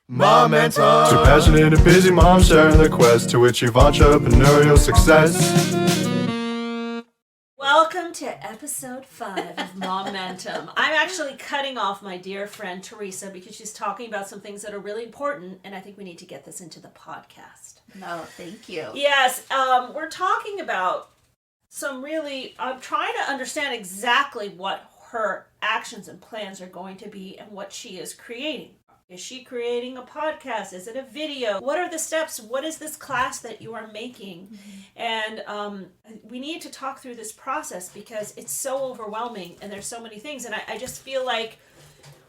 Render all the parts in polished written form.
Momentum. Two passionate and busy moms sharing the quest to achieve entrepreneurial success. Welcome to Episode 5 of Momentum. I'm actually cutting off my dear friend Theresa because she's talking about some things that are really important, and I think we need to get this into the podcast. No, thank you. Yes, we're talking about I'm trying to understand exactly what her actions and plans are going to be and what she is creating. Is she creating a podcast? Is it a video? What are the steps? What is this class that you are making? Mm-hmm. And we need to talk through this process because it's so overwhelming and there's so many things. And I just feel like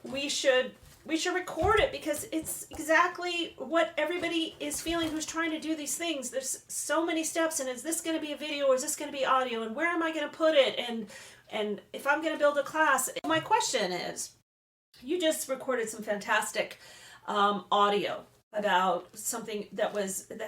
we should record it because it's exactly what everybody is feeling who's trying to do these things. There's so many steps, and is this going to be a video or is this going to be audio? And where am I going to put it? And if I'm going to build a class, my question is, you just recorded some fantastic audio about something that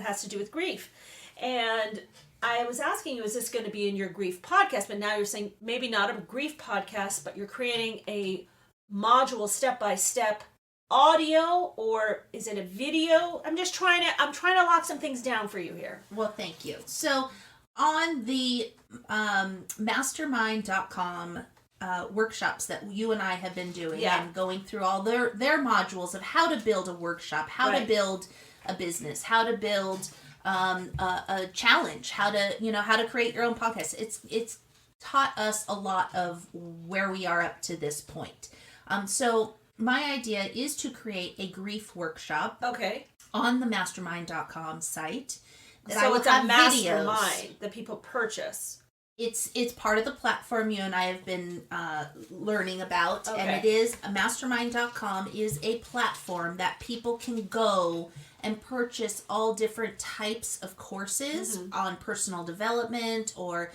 has to do with grief. And I was asking you, is this going to be in your grief podcast? But now you're saying maybe not a grief podcast, but you're creating a module step-by-step audio, or is it a video? I'm trying to lock some things down for you here. Well, thank you. So on the mastermind.com workshops that you and I have been doing and going through all their modules of how to build a workshop, how to build a business, how to build a challenge, how to create your own podcast. It's taught us a lot of where we are up to this point. So my idea is to create a grief workshop on the mastermind.com site. So it's a mastermind that people purchase. It's part of the platform you and I have been learning about, and it is mastermind.com is a platform that people can go and purchase all different types of courses on personal development, or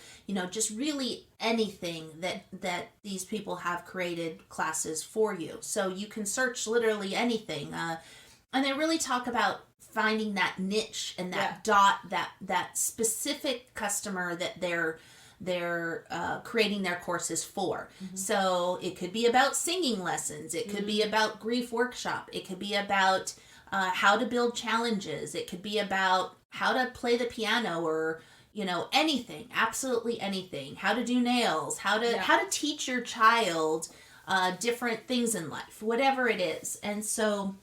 just really anything that these people have created classes for you. So you can search literally anything, and they really talk about finding that niche and that that specific customer that they're creating their courses for. So it could be about singing lessons. It could be about grief workshop. It could be about how to build challenges. It could be about how to play the piano, or anything, absolutely anything. How to do nails. How to teach your child different things in life, whatever it is. And so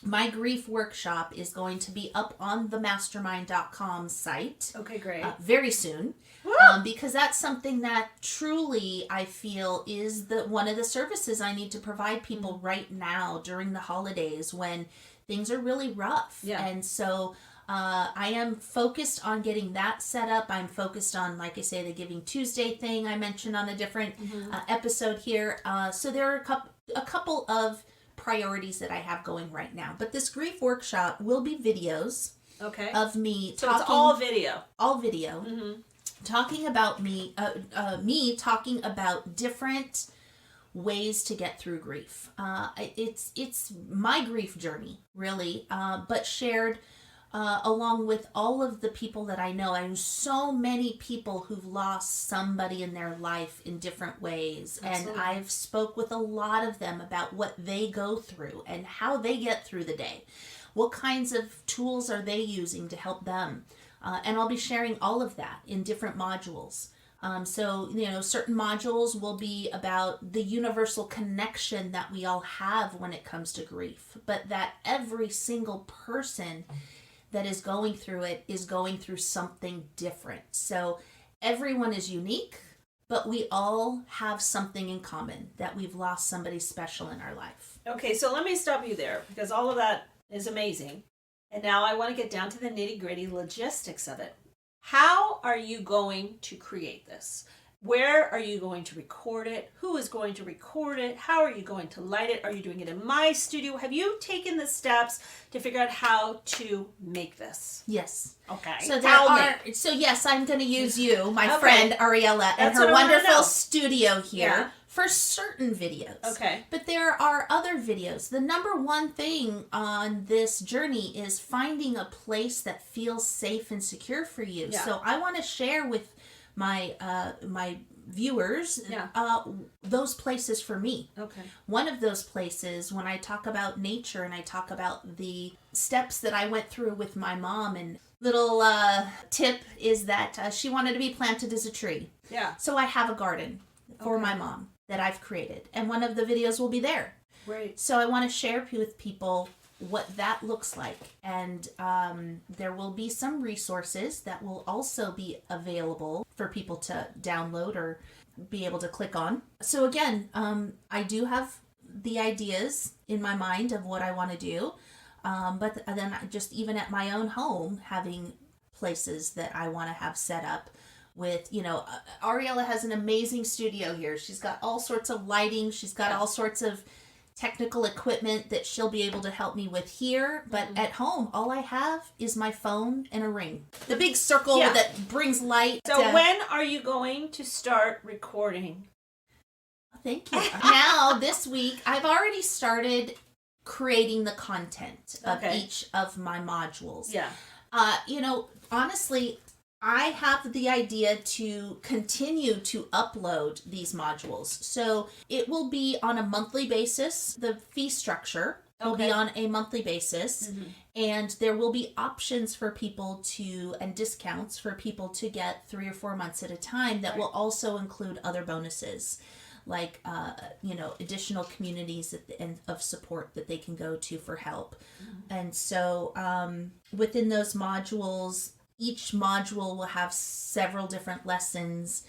my grief workshop is going to be up on the mastermind.com site. Okay, great. Very soon. Because that's something that truly I feel is one of the services I need to provide people right now during the holidays when things are really rough. Yeah. And so I am focused on getting that set up. I'm focused on, like I say, the Giving Tuesday thing I mentioned on a different episode here. So there are a couple of priorities that I have going right now. But this grief workshop will be videos of me talking. So it's all video. All video. Talking about me talking about different ways to get through grief. It's my grief journey, really, but shared along with all of the people that I know. I know so many people who've lost somebody in their life in different ways. Absolutely. And I've spoke with a lot of them about what they go through and how they get through the day. What kinds of tools are they using to help them? And I'll be sharing all of that in different modules. So certain modules will be about the universal connection that we all have when it comes to grief, but that every single person that is going through it is going through something different. So everyone is unique, but we all have something in common, that we've lost somebody special in our life. Okay, so let me stop you there, because all of that is amazing. And now I want to get down to the nitty-gritty logistics of it. How are you going to create this? Where are you going to record it? Who is going to record it? How are you going to light it? Are you doing it in my studio? Have you taken the steps to figure out how to make this? Yes. Okay. So yes, I'm going to use you, my friend Ariella, and her wonderful studio here for certain videos. Okay. But there are other videos. The number one thing on this journey is finding a place that feels safe and secure for you. Yeah. So I want to share with my viewers, those places for me. Okay. One of those places, when I talk about nature and I talk about the steps that I went through with my mom, and little tip is that she wanted to be planted as a tree. Yeah. So I have a garden for my mom that I've created, and one of the videos will be there. Right. So I want to share with people what that looks like, and there will be some resources that will also be available for people to download or be able to click on. So again, I do have the ideas in my mind of what I want to do, but then just even at my own home, having places that I want to have set up with, Ariella has an amazing studio here. She's got all sorts of lighting. She's got all sorts of technical equipment that she'll be able to help me with here, but at home all I have is my phone and a ring, the big circle that brings light. So when are you going to start recording? Thank you. Now this week I've already started creating the content of each of my modules. Honestly, I have the idea to continue to upload these modules. So it will be on a monthly basis. The fee structure will be on a monthly basis. Mm-hmm. And there will be options for people and discounts for people to get 3 or 4 months at a time that will also include other bonuses, like, additional communities of support that they can go to for help. Mm-hmm. And so within those modules, each module will have several different lessons.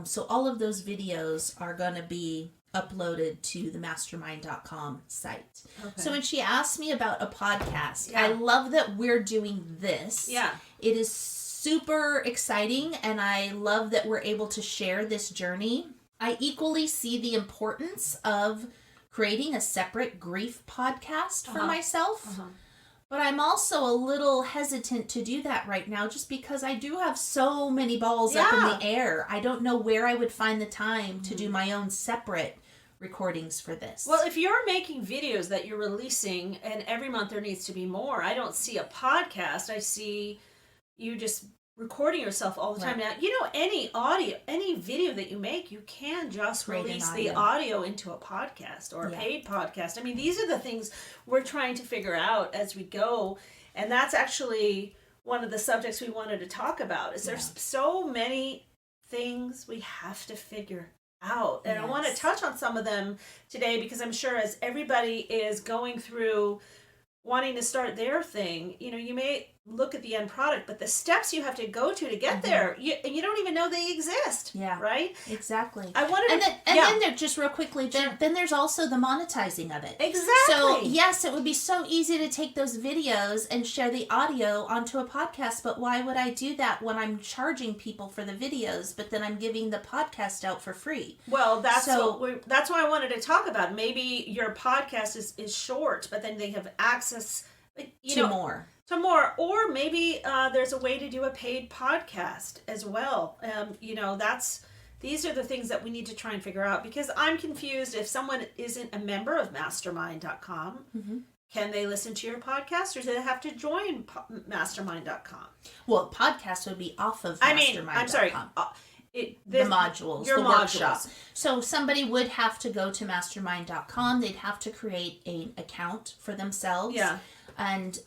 So all of those videos are going to be uploaded to the mastermind.com site. Okay. So when she asked me about a podcast, I love that we're doing this. Yeah. It is super exciting, and I love that we're able to share this journey. I equally see the importance of creating a separate grief podcast for myself. But I'm also a little hesitant to do that right now just because I do have so many balls up in the air. I don't know where I would find the time to do my own separate recordings for this. Well, if you're making videos that you're releasing and every month there needs to be more, I don't see a podcast. I see you just recording yourself all the time. Now, any video that you make, you can just release the audio into a podcast or a paid podcast. I mean, these are the things we're trying to figure out as we go. And that's actually one of the subjects we wanted to talk about. Is there's so many things we have to figure out. And I want to touch on some of them today because I'm sure as everybody is going through wanting to start their thing, you may look at the end product, but the steps you have to go to get there, you don't even know they exist. Yeah. Right? Exactly. I wanted then there, just real quickly, then there's also the monetizing of it. Exactly. So yes, it would be so easy to take those videos and share the audio onto a podcast, but why would I do that when I'm charging people for the videos, but then I'm giving the podcast out for free? Well, that's why I wanted to talk about. Maybe your podcast is short, but then they have access to more. Or maybe there's a way to do a paid podcast as well. These are the things that we need to try and figure out, because I'm confused. If someone isn't a member of mastermind.com, can they listen to your podcast, or do they have to join mastermind.com? Well, podcast would be off of mastermind.com. I'm sorry. The modules, the workshops. So somebody would have to go to mastermind.com. They'd have to create an account for themselves. Yeah. And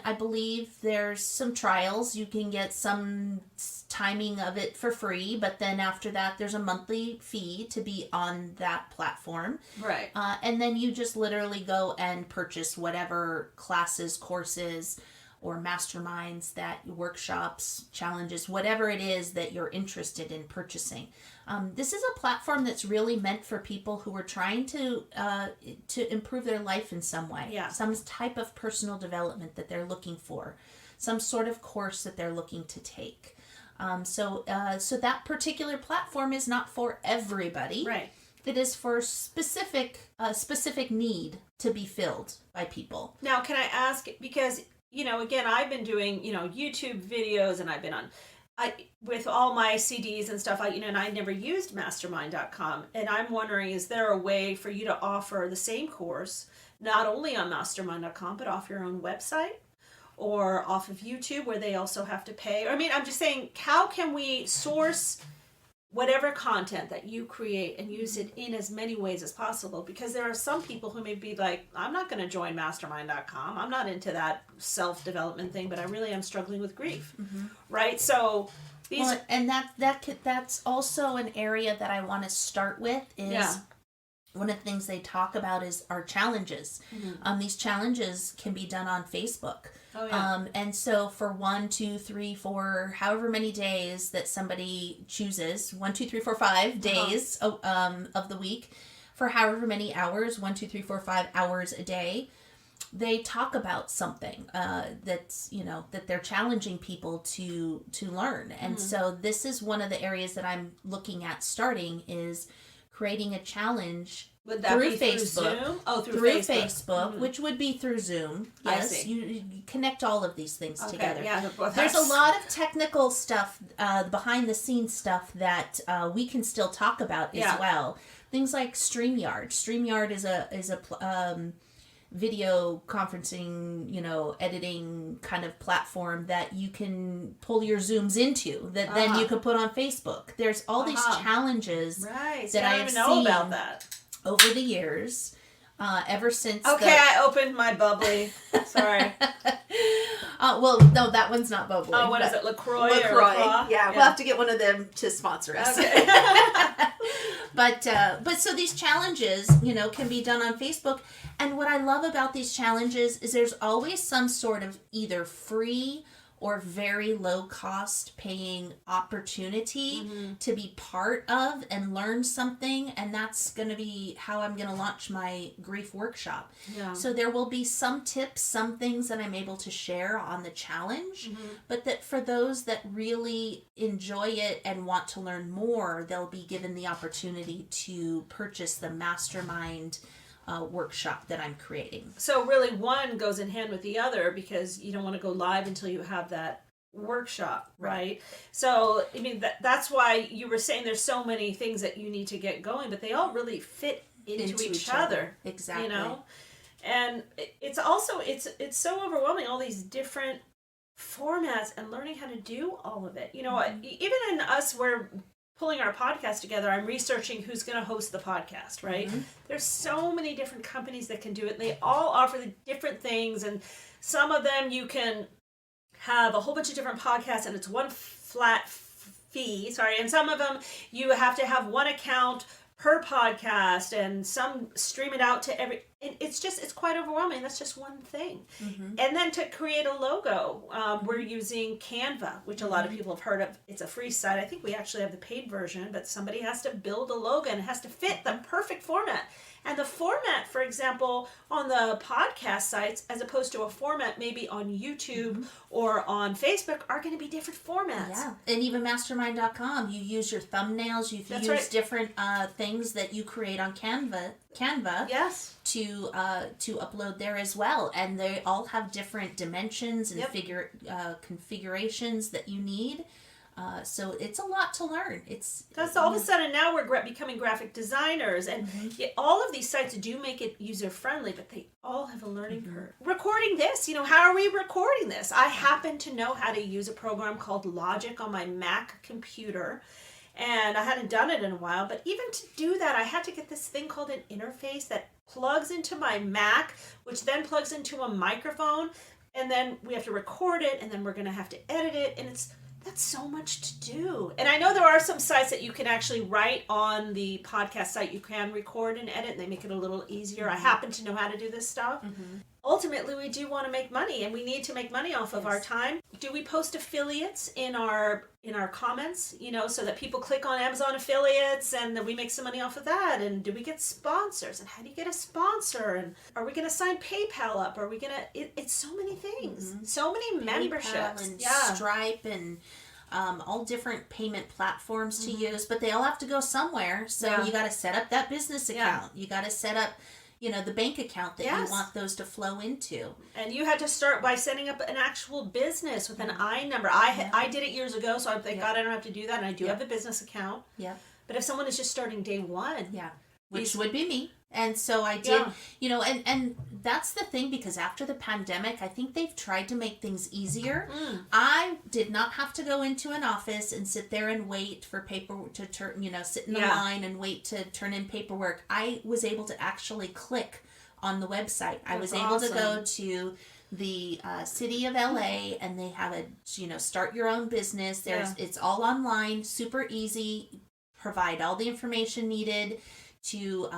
I believe there's some trials. You can get some timing of it for free, but then after that, there's a monthly fee to be on that platform. Right. And then you just literally go and purchase whatever classes, courses, or masterminds, workshops, challenges, whatever it is that you're interested in purchasing. This is a platform that's really meant for people who are trying to improve their life in some way. Some type of personal development that they're looking for, some sort of course that they're looking to take. So that particular platform is not for everybody. Right. It is for specific need to be filled by people. Now, can I ask, because again, I've been doing, YouTube videos, and I've been with all my CDs and stuff, and I never used mastermind.com. And I'm wondering, is there a way for you to offer the same course, not only on mastermind.com, but off your own website or off of YouTube, where they also have to pay? I mean, I'm just saying, how can we source whatever content that you create and use it in as many ways as possible, because there are some people who may be like, I'm not going to join mastermind.com. I'm not into that self-development thing, but I really am struggling with grief. Right? So these and that's also an area that I want to start with is one of the things they talk about is our challenges. These challenges can be done on Facebook. Oh, yeah. And so for 1, 2, 3, 4, however many days that somebody chooses, 1, 2, 3, 4, 5 days of the week, for however many hours, 1, 2, 3, 4, 5 hours a day, they talk about something that's, that they're challenging people to learn. And so this is one of the areas that I'm looking at starting is creating a challenge through Facebook. Zoom? Oh, through Facebook, which would be through Zoom. Yes, I see. You connect all of these things together. Yeah, there's a lot of technical stuff, behind the scenes stuff that we can still talk about as well. Things like StreamYard. StreamYard is a video conferencing, editing kind of platform that you can pull your Zooms into that then you could put on Facebook. There's all these challenges that I have even know seen about that over the years, ever since. I opened my bubbly. Sorry. Well, no, that one's not bubbly. Oh, what is it? LaCroix. Yeah, we'll have to get one of them to sponsor us. Okay. But so these challenges, can be done on Facebook. And what I love about these challenges is there's always some sort of either free or very low cost paying opportunity to be part of and learn something. And that's going to be how I'm going to launch my grief workshop. Yeah. So there will be some tips, some things that I'm able to share on the challenge, but that for those that really enjoy it and want to learn more, they'll be given the opportunity to purchase the mastermind workshop that I'm creating. So really one goes in hand with the other, because you don't want to go live until you have that workshop, right? So, I mean, that's why you were saying there's so many things that you need to get going, but they all really fit into each other. Exactly. And it's also, it's so overwhelming, all these different formats and learning how to do all of it. Even in us, we're pulling our podcast together, I'm researching who's going to host the podcast, right? There's so many different companies that can do it. They all offer the different things, and some of them you can have a whole bunch of different podcasts and it's one flat fee, and some of them you have to have one account per podcast, and some stream it out to every. It's quite overwhelming. That's just one thing. And then to create a logo, we're using Canva, which a lot of people have heard of. It's a free site. I think we actually have the paid version, but somebody has to build a logo and it has to fit the perfect format. And the format, for example, on the podcast sites, as opposed to a format maybe on YouTube or on Facebook, are going to be different formats. Yeah, and even mastermind.com, you use your thumbnails, you use different things that you create on Canva. Yes. To upload there as well, and they all have different dimensions and configurations that you need. So it's a lot to learn. Because all of a sudden now we're becoming graphic designers, and all of these sites do make it user friendly, but they all have a learning curve. Recording this, how are we recording this? I happen to know how to use a program called Logic on my Mac computer, and I hadn't done it in a while, but even to do that, I had to get this thing called an interface that plugs into my Mac, which then plugs into a microphone, and then we have to record it, and then we're going to have to edit it, and that's so much to do. And I know there are some sites that you can actually write on the podcast site. You can record and edit, and they make it a little easier. I happen to know how to do this stuff. Ultimately, we do want to make money, and we need to make money off of our time. Do we post affiliates in our comments, so that people click on Amazon affiliates and then we make some money off of that? And do we get sponsors? And how do you get a sponsor? And are we going to sign PayPal up? Are we going to... It's so many things. So many memberships. And Stripe and... all different payment platforms to use, but they all have to go somewhere. So you got to set up that business account. You got to set up, the bank account that you want those to flow into. And you had to start by setting up an actual business with an I number. I did it years ago, so thank God I don't have to do that. And I do have a business account. Yeah. But if someone is just starting day one, which would be me. And so I did, and that's the thing, because after the pandemic, I think they've tried to make things easier. I did not have to go into an office and sit there and wait for paperwork to turn, sit in the line and wait to turn in paperwork. I was able to actually click on the website. I was able to go to the city of LA, and they have a, start your own business. It's all online, super easy, provide all the information needed to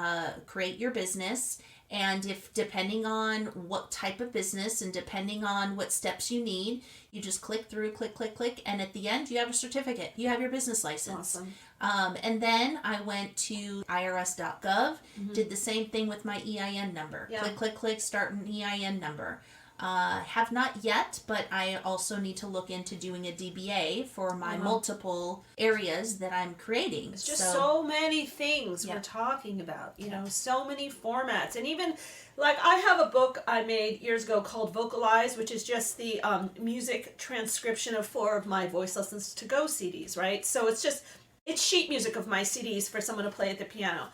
create your business. And if, depending on what type of business and depending on what steps you need, you just click through, click, and at the end you have a certificate. You have your business license. Awesome. And then I went to irs.gov, did the same thing with my EIN number. Click, start an EIN number. Have not yet, but I also need to look into doing a DBA for my multiple areas that I'm creating. It's just so many things we're talking about, so many formats. And even, like, I have a book I made years ago called Vocalize, which is just the music transcription of 4 of my Voice Lessons to Go CDs, right? So it's sheet music of my CDs for someone to play at the piano.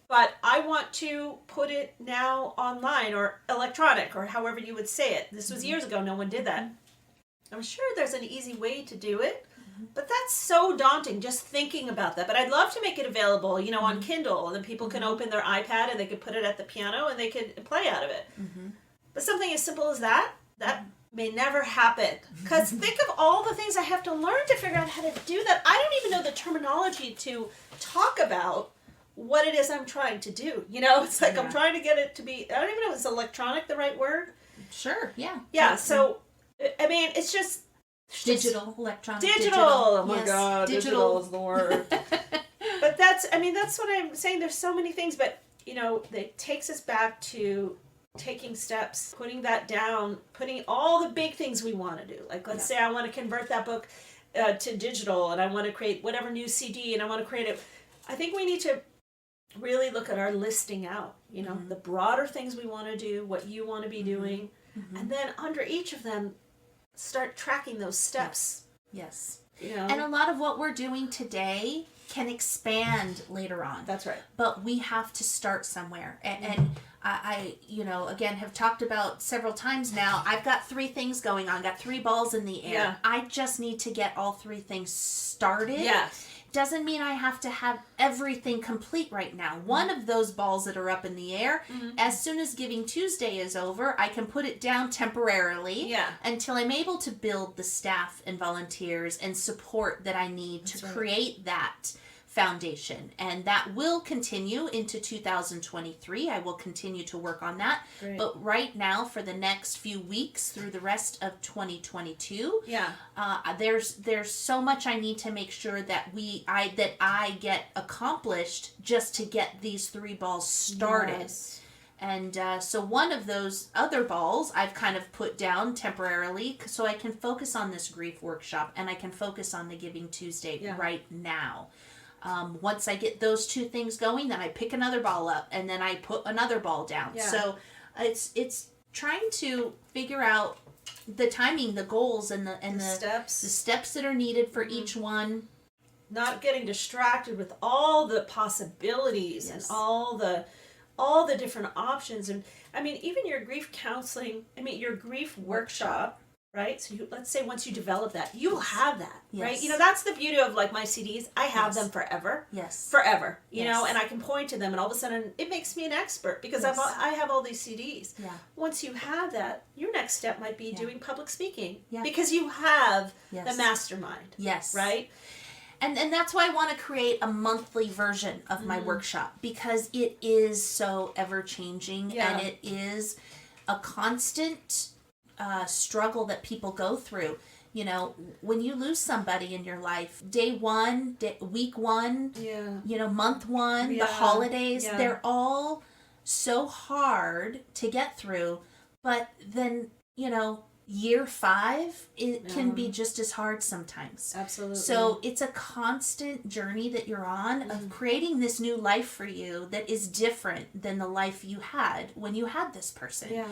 But I want to put it now online, or electronic, or however you would say it. This was years ago. No one did that. I'm sure there's an easy way to do it, but that's so daunting just thinking about that. But I'd love to make it available, on Kindle, and then people can open their iPad and they could put it at the piano and they could play out of it. But something as simple as that may never happen. Because think of all the things I have to learn to figure out how to do that. I don't even know the terminology to talk about what it is I'm trying to do. It's like I'm trying to get it to be, I don't even know, is electronic the right word? Sure, yeah. Yeah, so, I mean, it's just... Digital, electronic. Digital! Oh my yes. God, digital is the word. But that's what I'm saying. There's so many things, but, it takes us back to taking steps, putting that down, putting all the big things we want to do. Like, let's say I want to convert that book to digital, and I want to create whatever new CD, and I want to create it. I think we need to really look at our listing out, the broader things we want to do, what you want to be doing, and then under each of them, start tracking those steps. Yes. And a lot of what we're doing today can expand later on. That's right. But we have to start somewhere. And I again, have talked about several times now, I've got 3 things going on, got 3 balls in the air. Yeah. I just need to get all 3 things started. Yes. Doesn't mean I have to have everything complete right now. One of those balls that are up in the air, as soon as Giving Tuesday is over, I can put it down temporarily until I'm able to build the staff and volunteers and support that I need to create that foundation. And that will continue into 2023. I will continue to work on that. Great. But right now, for the next few weeks through the rest of 2022, there's so much I need to make sure that I get accomplished just to get these 3 balls started. Yes. And so one of those other balls I've kind of put down temporarily so I can focus on this grief workshop, and I can focus on the Giving Tuesday right now. Once I get those 2 things going, then I pick another ball up, and then I put another ball down. Yeah. So it's trying to figure out the timing, the goals, and the steps that are needed for each one. Not getting distracted with all the possibilities and all the different options. And I mean, even your grief counseling, your grief workshop. Right? So let's say once you develop that, you'll have that, right? That's the beauty of like my CDs. I have them forever. Yes. Forever. And I can point to them, and all of a sudden it makes me an expert because I have all these CDs. Yeah. Once you have that, your next step might be doing public speaking because you have the mastermind. Yes. Right? And that's why I want to create a monthly version of my workshop, because it is so ever changing and it is a constant struggle that people go through. When you lose somebody in your life, day 1, week 1, month 1, the holidays, they're all so hard to get through. But then, year 5, it can be just as hard sometimes. Absolutely. So it's a constant journey that you're on of creating this new life for you that is different than the life you had when you had this person. Yeah.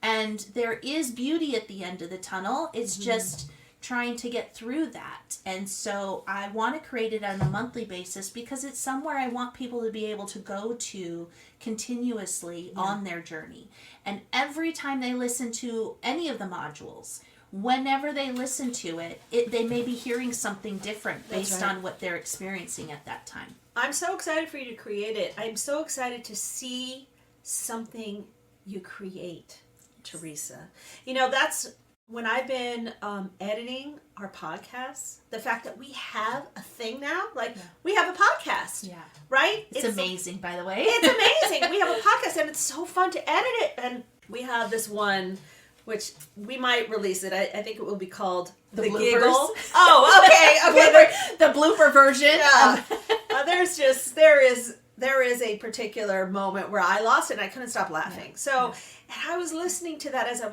And there is beauty at the end of the tunnel. It's just trying to get through that. And so I want to create it on a monthly basis because it's somewhere I want people to be able to go to continuously on their journey. And every time they listen to any of the modules, whenever they listen to it, they may be hearing something different based on what they're experiencing at that time. I'm so excited for you to create it. I'm so excited to see something you create, Theresa. You know, that's when I've been editing our podcasts, the fact that we have a thing now, like we have a podcast, right? It's amazing, by the way. It's amazing. We have a podcast and it's so fun to edit it. And we have this one, which we might release it. I think it will be called The Giggle. Oh, okay. The blooper version. Yeah. There is a particular moment where I lost it and I couldn't stop laughing. And I was listening to that as I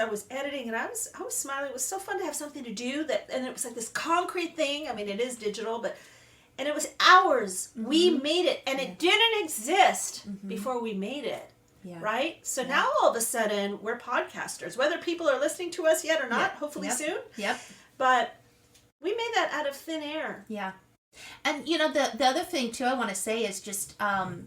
was editing, and I was smiling. It was so fun to have something to do and it was like this concrete thing. I mean, it is digital, and it was ours. We made it, and it didn't exist before we made it. Yeah. Right? So now all of a sudden we're podcasters, whether people are listening to us yet or not, hopefully soon. Yep. But we made that out of thin air. Yeah. And, you know, the other thing, too, I want to say is just,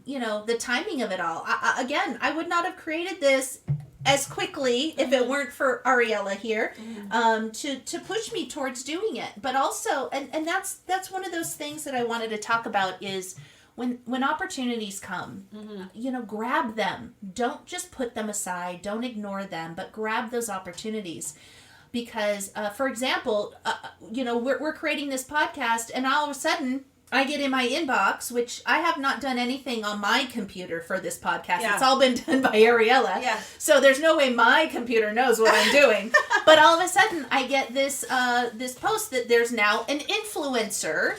you know, the timing of it all. I would not have created this as quickly if it weren't for Ariella here to push me towards doing it. But also, and that's one of those things that I wanted to talk about is when opportunities come, you know, grab them. Don't just put them aside. Don't ignore them, but grab those opportunities. Because, for example, you know, we're creating this podcast, and all of a sudden, I get in my inbox, which I have not done anything on my computer for this podcast. Yeah. It's all been done by Ariella. Yeah. So there's no way my computer knows what I'm doing. But all of a sudden, I get this post that there's now an influencer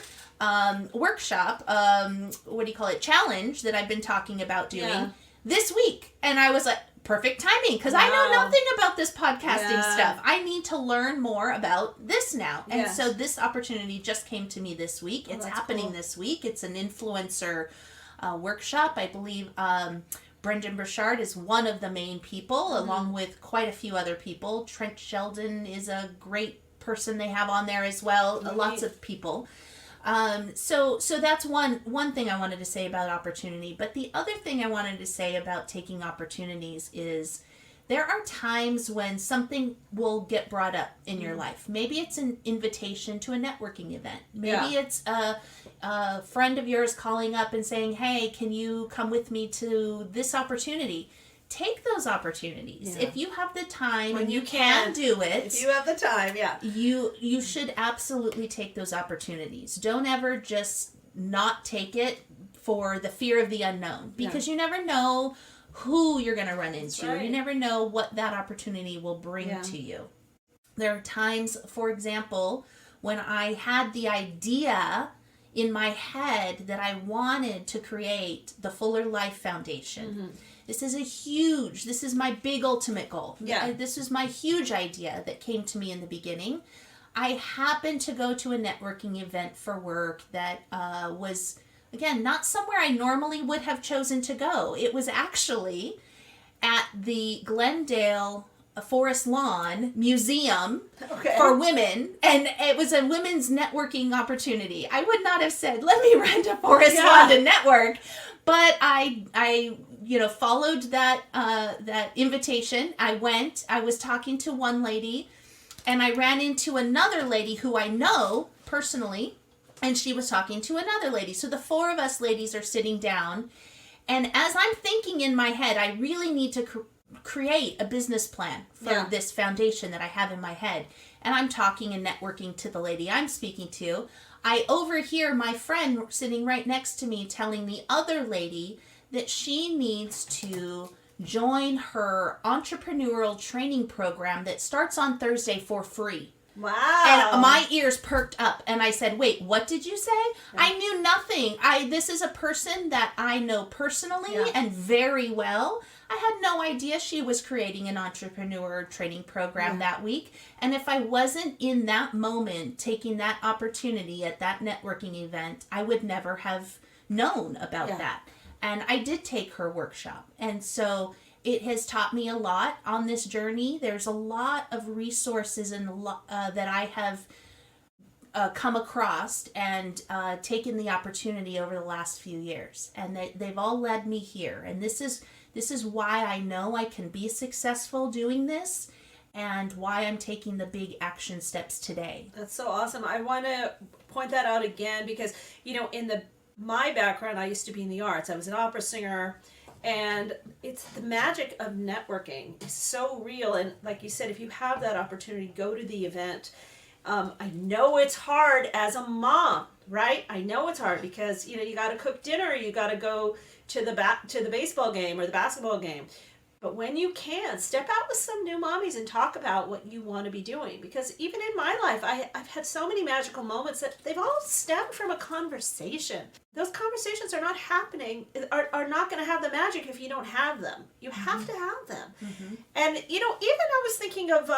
workshop, challenge that I've been talking about doing this week. And I was like, perfect timing, because I know nothing about this podcasting stuff. I need to learn more about this now. And so this opportunity just came to me this week. It's happening this week. It's an influencer workshop. I believe Brendan Burchard is one of the main people, along with quite a few other people. Trent Sheldon is a great person they have on there as well. Lots of people. So that's one thing I wanted to say about opportunity. But the other thing I wanted to say about taking opportunities is there are times when something will get brought up in your life. Maybe it's an invitation to a networking event. Maybe it's a friend of yours calling up and saying, hey, can you come with me to this opportunity? Take those opportunities. If you have the time and you can do it. If you have the time, you should absolutely take those opportunities. Don't ever just not take it for the fear of the unknown, because you never know who you're going to run into. Right. You never know what that opportunity will bring to you. There are times, for example, when I had the idea in my head that I wanted to create the Fuller Life Foundation. This is my big ultimate goal. This is my huge idea that came to me in the beginning. I happened to go to a networking event for work that was, again, not somewhere I normally would have chosen to go. It was actually at the Glendale Forest Lawn Museum for women, and it was a women's networking opportunity. I would not have said, let me rent a Forest Lawn to network, but I followed that invitation. I went. I was talking to one lady, and I ran into another lady who I know personally, and she was talking to another lady. So the four of us ladies are sitting down, and as I'm thinking in my head, I really need to create a business plan for this foundation that I have in my head. And I'm talking and networking to the lady I'm speaking to. I overhear my friend sitting right next to me telling the other lady that she needs to join her entrepreneurial training program that starts on Thursday for free. Wow. And my ears perked up, and I said, wait, what did you say? I knew nothing. This is a person that I know personally and very well. I had no idea she was creating an entrepreneur training program that week. And if I wasn't in that moment taking that opportunity at that networking event, I would never have known about that. And I did take her workshop. And so it has taught me a lot on this journey. There's a lot of resources and that I have come across and taken the opportunity over the last few years, and they've all led me here. And this is why I know I can be successful doing this, and why I'm taking the big action steps today. That's so awesome. I want to point that out again because, in my background, I used to be in the arts. I was an opera singer, and it's the magic of networking is so real. And like you said, if you have that opportunity, go to the event. I know it's hard as a mom, right? I know it's hard because, you got to cook dinner, you got to go to the baseball game or the basketball game. But when you can, step out with some new mommies and talk about what you want to be doing. Because even in my life, I've had so many magical moments that they've all stemmed from a conversation. Those conversations are not happening, are not going to have the magic if you don't have them. You have to have them. Mm-hmm. And, even I was thinking of,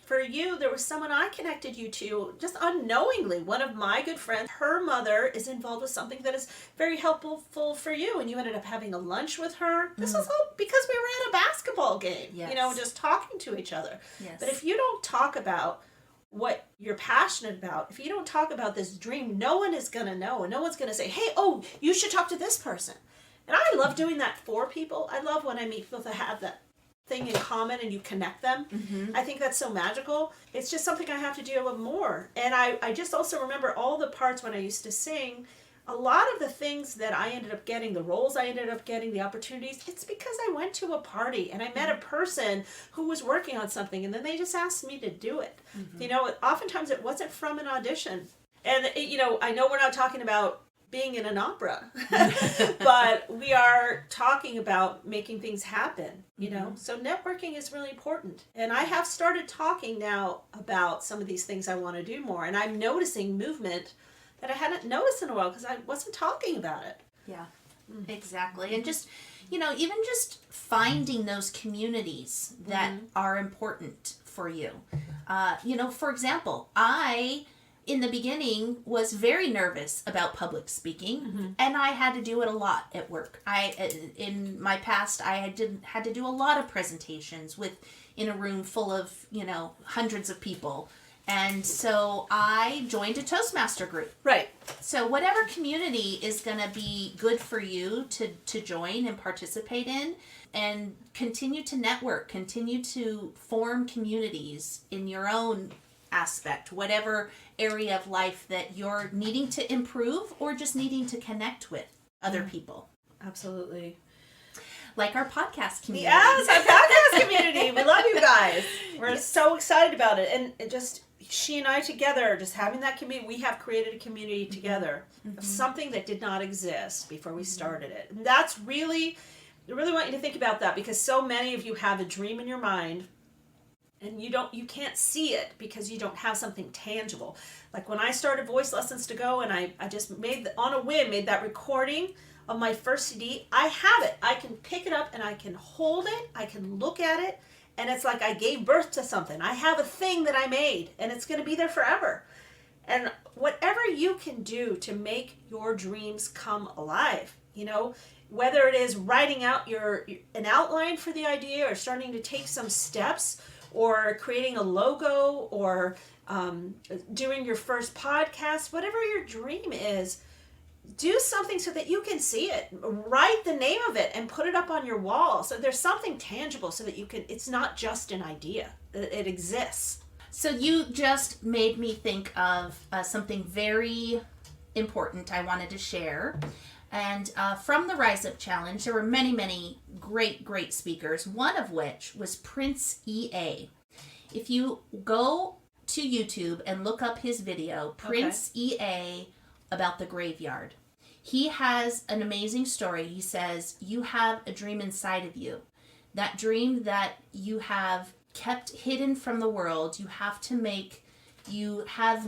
for you, there was someone I connected you to just unknowingly. One of my good friends, her mother is involved with something that is very helpful for you, and you ended up having a lunch with her. This was all because we were at a basketball game, just talking to each other. Yes. But if you don't talk about what you're passionate about, if you don't talk about this dream, no one is going to know, and no one's going to say, hey, you should talk to this person. And I love doing that for people. I love when I meet people that have that thing in common and you connect them. Mm-hmm. I think that's so magical. It's just something I have to deal with more. And I just also remember all the parts when I used to sing. A lot of the things that I ended up getting, the roles I ended up getting, the opportunities, it's because I went to a party and I met a person who was working on something, and then they just asked me to do it. Mm-hmm. Oftentimes it wasn't from an audition. And, I know we're not talking about being in an opera, but we are talking about making things happen, So networking is really important. And I have started talking now about some of these things I want to do more. And I'm noticing movement that I hadn't noticed in a while because I wasn't talking about it. Yeah, exactly. And just, even just finding those communities that are important for you. For example, I, in the beginning, was very nervous about public speaking, and I had to do it a lot at work. In my past, I had to do a lot of presentations in a room full of, hundreds of people. And so I joined a Toastmaster group. Right. So whatever community is going to be good for you to join and participate in, and continue to network, continue to form communities in your own aspect, whatever area of life that you're needing to improve or just needing to connect with other people. Absolutely. Like our podcast community. Yes, our podcast community. We love you guys. We're so excited about it. And just she and I together, just having that community, we have created a community together of something that did not exist before we started it. And that's really, I really want you to think about that, because so many of you have a dream in your mind and you can't see it because you don't have something tangible. Like when I started Voice Lessons to Go, and I just on a whim made that recording of my first CD, I have it. I can pick it up and I can hold it. I can look at it. And it's like I gave birth to something. I have a thing that I made, and it's going to be there forever. And whatever you can do to make your dreams come alive, whether it is writing out an outline for the idea, or starting to take some steps, or creating a logo, or doing your first podcast, whatever your dream is, do something so that you can see it. Write the name of it and put it up on your wall so there's something tangible, so that it's not just an idea. It exists. So you just made me think of something very important I wanted to share. And from the Rise Up Challenge, there were many, many great speakers, one of which was Prince EA. If you go to YouTube and look up his video, Prince EA, about the graveyard. He has an amazing story. He says, you have a dream inside of you. That dream that you have kept hidden from the world, you have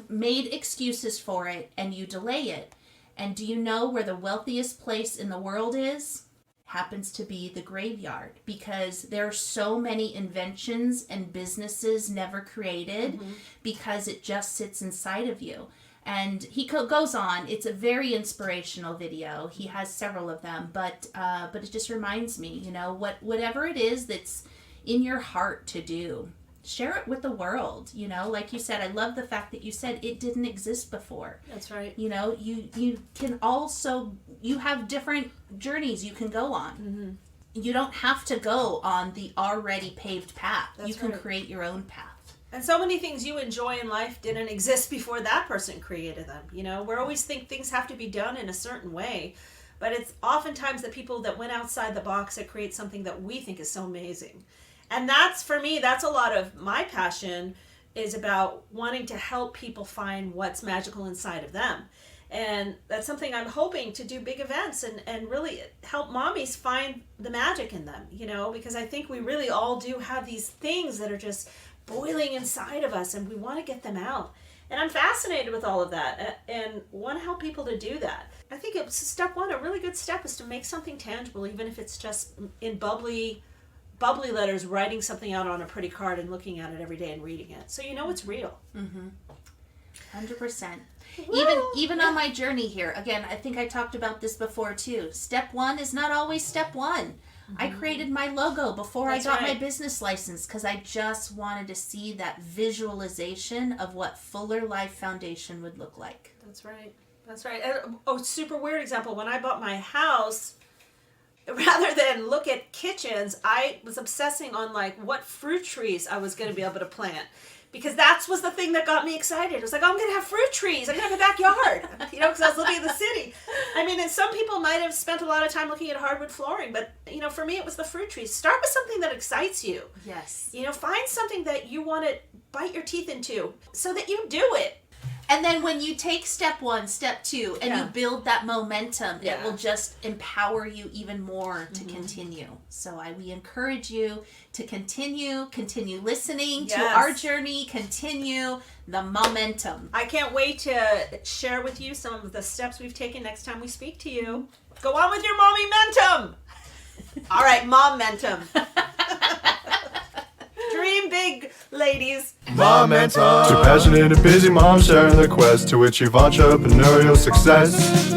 made excuses for it, and you delay it. And do you know where the wealthiest place in the world is? Happens to be the graveyard, because there are so many inventions and businesses never created because it just sits inside of you. And he goes on. It's a very inspirational video. He has several of them, but it just reminds me, whatever it is that's in your heart to do, share it with the world. Like you said, I love the fact that you said it didn't exist before. That's right. You can also, you have different journeys you can go on. Mm-hmm. You don't have to go on the already paved path. That's you can right. create your own path. And so many things you enjoy in life didn't exist before that person created them. We always think things have to be done in a certain way, but it's oftentimes the people that went outside the box that create something that we think is so amazing. And that's, for me, that's a lot of my passion, is about wanting to help people find what's magical inside of them. And that's something I'm hoping to do, big events and really help mommies find the magic in them, because I think we really all do have these things that are just boiling inside of us and we want to get them out. And I'm fascinated with all of that and want to help people to do that. I think it's step one, a really good step is to make something tangible, even if it's just in bubbly letters, writing something out on a pretty card and looking at it every day and reading it. So it's real. 100%. Well, Even on my journey here, again, I think I talked about this before too. Step one is not always step one. I created my logo before That's I got right. my business license because I just wanted to see that visualization of what Fuller Life Foundation would look like. That's right. That's right. Super weird example. When I bought my house, rather than look at kitchens, I was obsessing on what fruit trees I was going to be able to plant. Because that was the thing that got me excited. It was like, I'm going to have fruit trees. I'm going to have a backyard. Because I was living in the city. And some people might have spent a lot of time looking at hardwood flooring. But, for me, it was the fruit trees. Start with something that excites you. Yes. Find something that you want to bite your teeth into so that you do it. And then when you take step one, step two, and you build that momentum, it will just empower you even more to continue. So we encourage you to continue listening to our journey, continue the momentum. I can't wait to share with you some of the steps we've taken next time we speak to you. Go on with your mommy-mentum. All right, mom-mentum. Dream big, ladies. Momentum. Two passionate and busy moms sharing the quest to achieve entrepreneurial success.